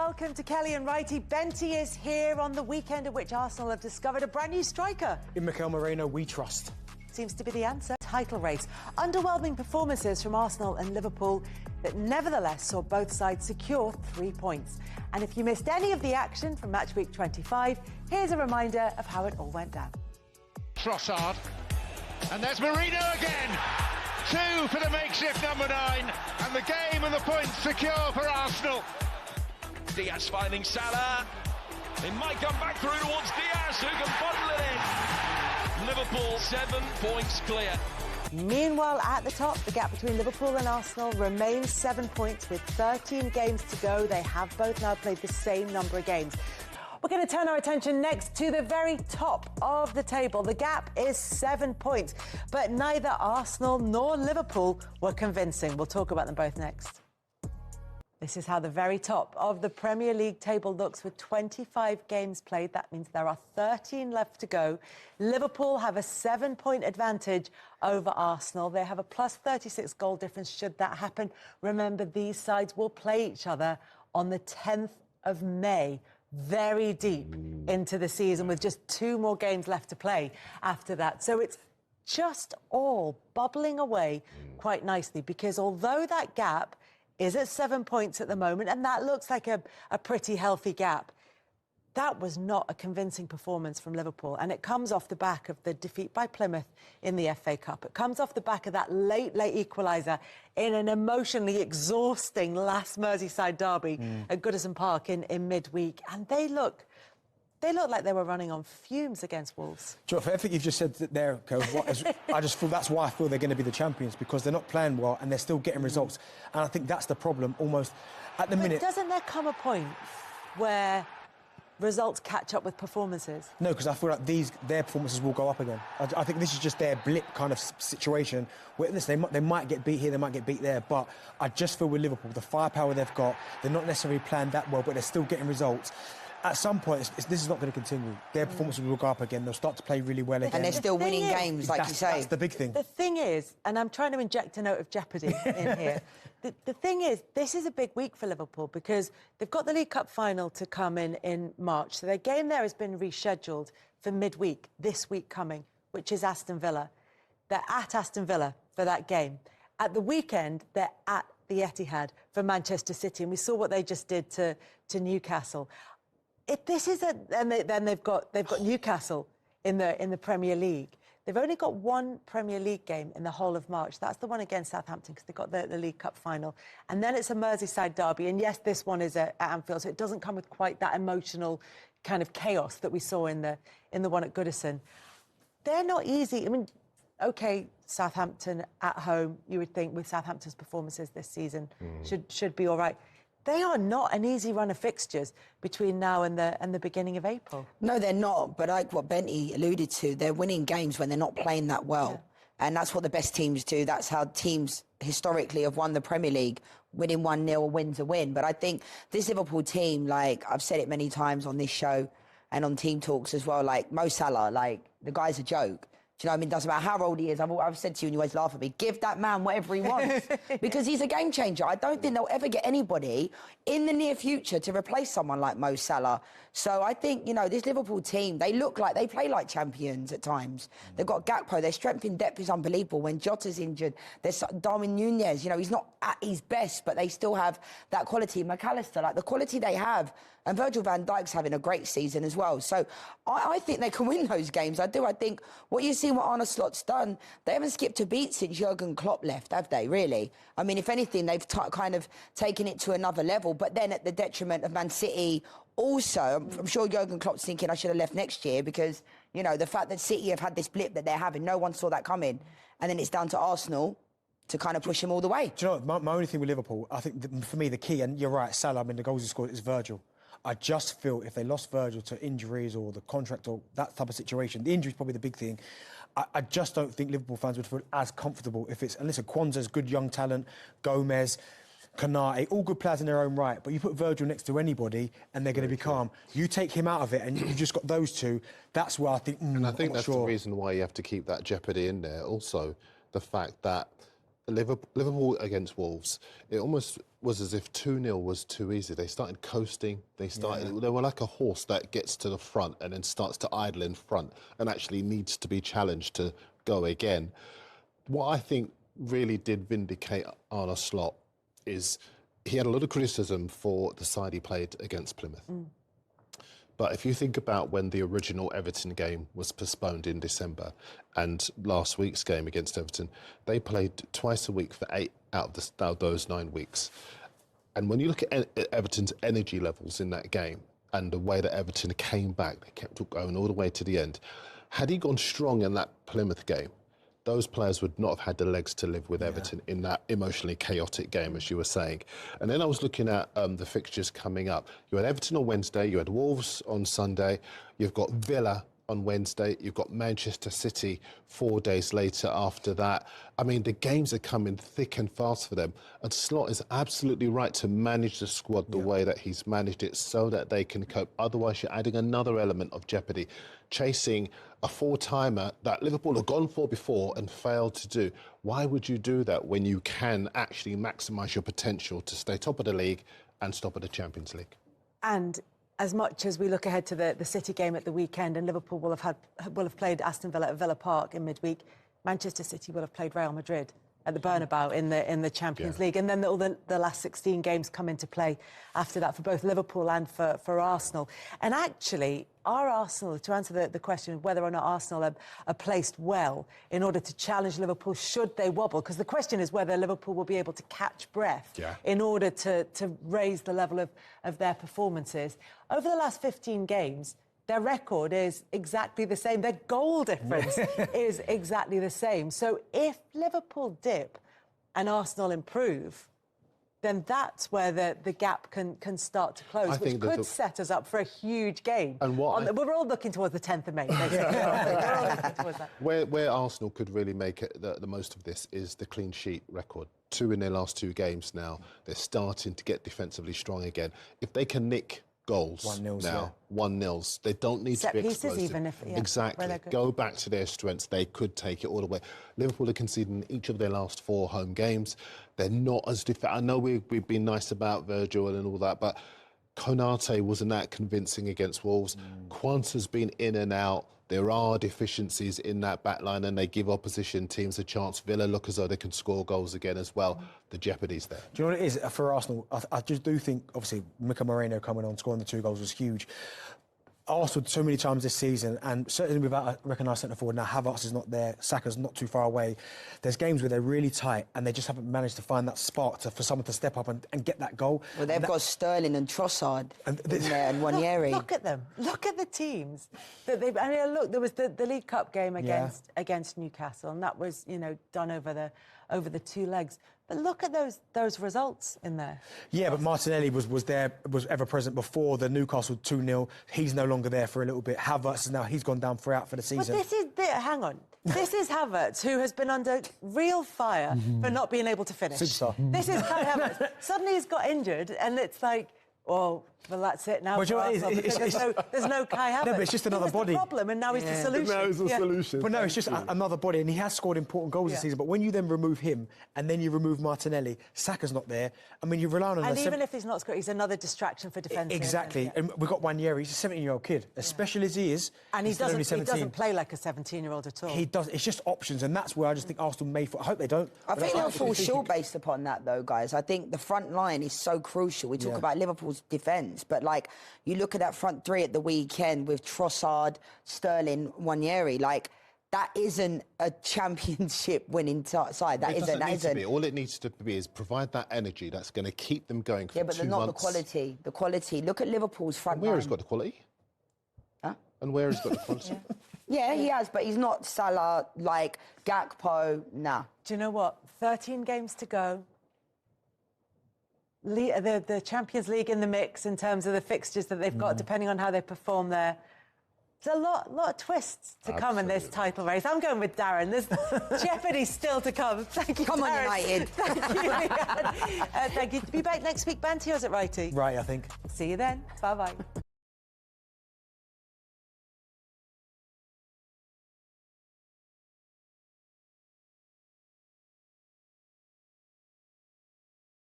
welcome to Kelly and Righty. Benty is here on the weekend at which Arsenal have discovered a brand new striker. In Mikel Moreno, we trust. Seems to be the answer. Title race. Underwhelming performances from Arsenal and Liverpool that nevertheless saw both sides secure 3 points. And if you missed any of the action from match week 25, here's a reminder of how it all went down. Trossard, and there's Marino again. 2 for the makeshift number 9, and the game and the points secure for Arsenal. Diaz finding Salah. It might come back through towards Diaz, who can bottle it in. Liverpool 7 points clear. Meanwhile, at the top, the gap between Liverpool and Arsenal remains 7 points with 13 games to go. They have both now played the same number of games. We're going to turn our attention next to the very top of the table. The gap is 7 points, but neither Arsenal nor Liverpool were convincing. We'll talk about them both next. This is how the very top of the Premier League table looks with 25 games played. That means there are 13 left to go. Liverpool have a 7-point advantage over Arsenal. They have a plus 36 goal difference should that happen. Remember, these sides will play each other on the 10th of May, very deep into the season with just 2 more games left to play after that. So it's just all bubbling away quite nicely because although that gap is at 7 points at the moment, and that looks like a pretty healthy gap. That was not a convincing performance from Liverpool, and it comes off the back of the defeat by Plymouth in the FA Cup. It comes off the back of that late equaliser in an emotionally exhausting last Merseyside derby at Goodison Park in midweek, and they look like they were running on fumes against Wolves. Do you know, for everything you've just said there, I just feel that's why I feel they're going to be the champions, because they're not playing well and they're still getting results. And I think that's the problem almost at the minute. Doesn't there come a point where results catch up with performances? No, because I feel like their performances will go up again. I think this is just their blip kind of situation. Where, listen, they might get beat here, they might get beat there, but I just feel with Liverpool, the firepower they've got, they're not necessarily playing that well, but they're still getting results. At some point, this is not going to continue. Their performances will go up again. They'll start to play really well again. And they're still winning games, like you say. That's the big thing. The thing is, and I'm trying to inject a note of jeopardy in here, the thing is, this is a big week for Liverpool because they've got the League Cup final to come in March. So their game there has been rescheduled for midweek, this week coming, which is Aston Villa. They're at Aston Villa for that game. At the weekend, they're at the Etihad for Manchester City. And we saw what they just did to Newcastle. Then they've got Newcastle in the Premier League. They've only got one Premier League game in the whole of March. That's the one against Southampton because they've got the League Cup final. And then it's a Merseyside derby. And yes, this one is at Anfield, so it doesn't come with quite that emotional kind of chaos that we saw in the one at Goodison. They're not easy. I mean, OK, Southampton at home, you would think with Southampton's performances this season should be all right. They are not an easy run of fixtures between now and the beginning of April. No, they're not. But like what Benty alluded to, they're winning games when they're not playing that well. Yeah. And that's what the best teams do. That's how teams historically have won the Premier League. Winning 1-0, a win's a win. But I think this Liverpool team, like I've said it many times on this show and on Team Talks as well, like Mo Salah, like the guy's a joke. Do you know what I mean? Doesn't matter how old he is. I've said to you and you always laugh at me, give that man whatever he wants because he's a game changer. I don't think they'll ever get anybody in the near future to replace someone like Mo Salah. So I think, you know, this Liverpool team, they play like champions at times. They've got Gakpo, their strength in depth is unbelievable. When Jota's injured, there's Darwin Núñez, you know, he's not at his best, but they still have that quality. McAllister, like the quality they have, and Virgil van Dijk's having a great season as well. So I think they can win those games. I do. I think what you see what Arne Slot's done, they haven't skipped a beat since Jurgen Klopp left, have they, really? I mean, if anything, they've kind of taken it to another level, but then at the detriment of Man City. Also, I'm sure Jurgen Klopp's thinking I should have left next year because, you know, the fact that City have had this blip that they're having, no one saw that coming. And then it's down to Arsenal to kind of push them all the way. Do you know what, my only thing with Liverpool, I think for me the key, and you're right, Salah, I mean, the goals he scored is Virgil. I just feel if they lost Virgil to injuries or the contract or that type of situation, the injury is probably the big thing. I just don't think Liverpool fans would feel as comfortable if it's... And listen, Kwanzaa's good young talent, Gomez, Kanate, all good players in their own right, but you put Virgil next to anybody and they're going to be calm. You take him out of it and you've just got those two, that's where I think... and I think that's the reason why you have to keep that jeopardy in there. Also, the fact that Liverpool against Wolves, it almost was as if 2-0 was too easy. They started coasting. They were like a horse that gets to the front and then starts to idle in front and actually needs to be challenged to go again. What I think really did vindicate Arne Slot is he had a lot of criticism for the side he played against Plymouth. But if you think about when the original Everton game was postponed in December and last week's game against Everton, they played twice a week for 8 out of those 9 weeks. And when you look at Everton's energy levels in that game and the way that Everton came back, they kept going all the way to the end. Had he gone strong in that Plymouth game, those players would not have had the legs to live with Everton in that emotionally chaotic game, as you were saying. And then I was looking at the fixtures coming up. You had Everton on Wednesday, you had Wolves on Sunday, you've got Villa on Wednesday, you've got Manchester City 4 days later after that. I mean, the games are coming thick and fast for them. And Slot is absolutely right to manage the squad the way that he's managed it so that they can cope. Otherwise, you're adding another element of jeopardy, chasing a 4-timer that Liverpool have gone for before and failed to do. Why would you do that when you can actually maximise your potential to stay top of the league and stop at the Champions League? And as much as we look ahead to the City game at the weekend, and Liverpool will have played Aston Villa at Villa Park in midweek, Manchester City will have played Real Madrid at the Bernabeu in the Champions League, and then all the last 16 games come into play after that for both Liverpool and for Arsenal. And actually, are Arsenal, to answer the question of whether or not Arsenal are placed well in order to challenge Liverpool should they wobble, because the question is whether Liverpool will be able to catch breath in order to raise the level of their performances. Over the last 15 games, their record is exactly the same. Their goal difference is exactly the same. So if Liverpool dip and Arsenal improve, then that's where the gap can start to close, which could set us up for a huge game. And we're all looking towards the 10th of May. We're all looking towards that. Where Arsenal could really make it the most of this is the clean sheet record. 2 in their last 2 games now. They're starting to get defensively strong again. If they can nick goals 1-0s now, 1-0s. They don't need to be explosive. Even if, exactly. Go back to their strengths. They could take it all the way. Liverpool are conceding each of their last 4 home games. They're not as I know we've been nice about Virgil and all that, but Konate wasn't that convincing against Wolves. Quanta's been in and out. There are deficiencies in that back line and they give opposition teams a chance. Villa look as though they can score goals again as well. The jeopardy's there. Do you know what it is for Arsenal? I just do think, obviously, Mika Moreno coming on, scoring the 2 goals was huge. Arsenal so many times this season, and certainly without a recognised centre forward now, Havertz is not there, Saka's not too far away. There's games where they're really tight and they just haven't managed to find that spark for someone to step up and get that goal. Well, they've got Sterling and Trossard in there and Nwaneri. Look at them. Look at the teams that they've. I mean, look, there was the League Cup game against Newcastle, and that was done over the 2 legs. But look at those results in there. Yeah, but Martinelli was ever present before the Newcastle 2-0. He's no longer there for a little bit. Havertz is now, he's gone down throughout for the season. But hang on. This is Havertz, who has been under real fire for not being able to finish. Superstar. This is Kai Havertz. Suddenly he's got injured, and it's like, well, that's it now. There's no Kai Havertz. No, but it's just another body. The problem, and now he's the solution. Now he's the solution. But no, it's just another body, and he has scored important goals this season. But when you then remove him, and then you remove Martinelli, Saka's not there. I mean, you're relying on. And even if he's not scored, he's another distraction for defence. Exactly. And we've got Nwaneri. He's a 17-year-old kid, as special as he is. And he doesn't play like a 17-year-old at all. He does. It's just options, and that's where I just think Arsenal may. I hope they don't. I think they'll fall short based upon that, though, guys. I think the front line is so crucial. We talk about Liverpool's defence, but like you look at that front 3 at the weekend with Trossard, Sterling, Nwaneri, like that isn't a championship-winning side. That isn't. All it needs to be is provide that energy that's going to keep them going for 2 months. Yeah, but not the quality. The quality. Look at Liverpool's front line. And where has got the quality? Huh? And where has got the quality? Yeah, he has, but he's not Salah, like Gakpo, nah. Do you know what? 13 games to go. The Champions League in the mix in terms of the fixtures that they've got, depending on how they perform there. There's a lot of twists to come in this title race. I'm going with Darren. There's jeopardy still to come. Thank you, Come on, United. Thank you, Leanne. Thank you. Be back next week, Banty, or is it Righty? Right, I think. See you then. Bye-bye.